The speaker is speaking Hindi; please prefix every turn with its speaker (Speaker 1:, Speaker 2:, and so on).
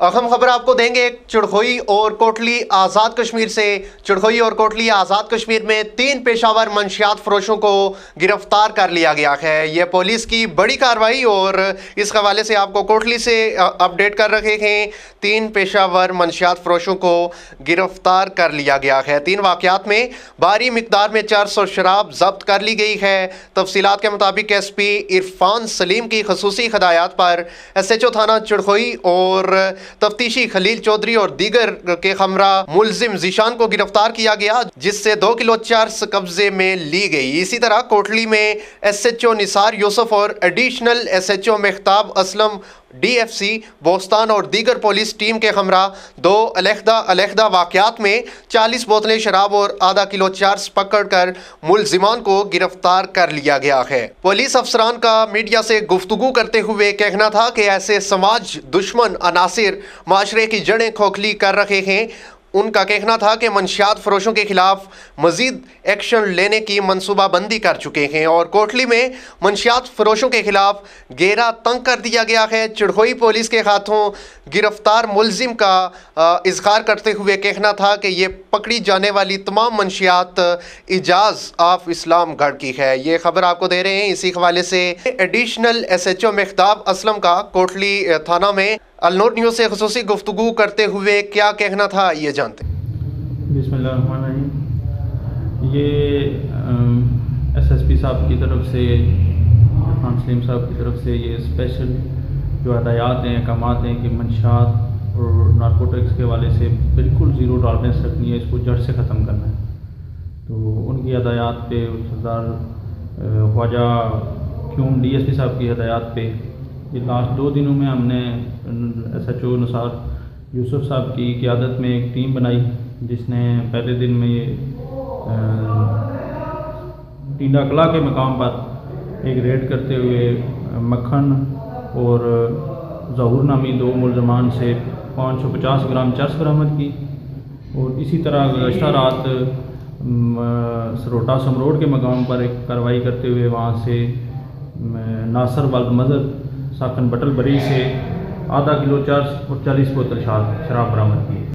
Speaker 1: अहम खबर आपको देंगे चढ़ोई और कोटली आज़ाद कश्मीर से। चढ़ोई और कोटली आज़ाद कश्मीर में 3 पेशावर मंशियात फरोशों को गिरफ्तार कर लिया गया है। यह पुलिस की बड़ी कार्रवाई और इस हवाले से आपको कोटली से अपडेट कर रहे हैं। 3 पेशावर मंशियात फरोशों को गिरफ्तार कर लिया गया है। 3 वाक़यात में भारी मिकदार में 400 शराब जब्त कर ली गई है। तफसीलात के मुताबिक SP इरफान सलीम की खसूसी हिदायत पर SHO थाना चढ़ोई और तफ्तीशी खलील चौधरी और दीगर के हमरा मुलजिम जीशान को गिरफ्तार किया गया, जिससे 2 किलो चर्स कब्जे में ली गई। इसी तरह कोटली में SHO निसार यूसुफ और additional SHO Mehtab Aslam DFC Bostan और दीगर पुलिस टीम के हमरा 2 अलहदा वाक़यात में 40 बोतलें शराब और आधा किलो चर्स पकड़ कर मुलजिमान को गिरफ्तार कर लिया गया है। पुलिस अफसरान का मीडिया से गुफ्तगू करते हुए कहना था कि ऐसे समाज दुश्मन अनासिर माशरे की जड़ें खोखली कर रहे हैं। उनका कहना था कि मंशियात फरोशों के खिलाफ मजीद एक्शन लेने की मनसूबाबंदी कर चुके हैं और कोटली में मंशियात फरोशों के खिलाफ घेरा तंग कर दिया गया है। चढ़ोई पुलिस के हाथों गिरफ्तार मुलजिम का इजहार करते हुए कहना था कि ये पकड़ी जाने वाली तमाम मंशियात इजाज़ ऑफ इस्लामगढ़ की है। ये खबर आपको दे रहे हैं। इसी हवाले से एडिशनल SHO मेहताब असलम का कोटली थाना में अलनूर न्यूज़ से खुसूसी गुफ्तगू करते हुए क्या कहना था, ये जानते।
Speaker 2: बिस्मिल्लाहिर्रहमानिर्रहीम। ये SSP साहब की तरफ से, इरफान सलीम साहब की तरफ से ये स्पेशल जो हदायत हैं, अहकामात हैं कि मंशियात और नारकोटिक्स के हवाले से बिल्कुल ज़ीरो टॉलरेंस रखनी है, इसको जड़ से ख़त्म करना है। तो उनकी हदायत पे सरदार ख्वाजा क्यूम DSP साहब की हदायत पे ये लास्ट 2 दिनों में हमने SHO निसार यूसुफ साहब की क़यादत में एक टीम बनाई, जिसने पहले दिन में टींडा कला के मकाम पर एक रेड करते हुए मक्खन और ज़हूर नामी 2 मुलजमान से 550 ग्राम चर्स बरामद की। और इसी तरह गुज़श्ता रात सरोटा समरोड के मकाम पर एक कार्रवाई करते हुए वहाँ से नासर वाल्द मज़र साकन बटल बरी से आधा किलो चर्स और 40 बोतल शराब बरामद की।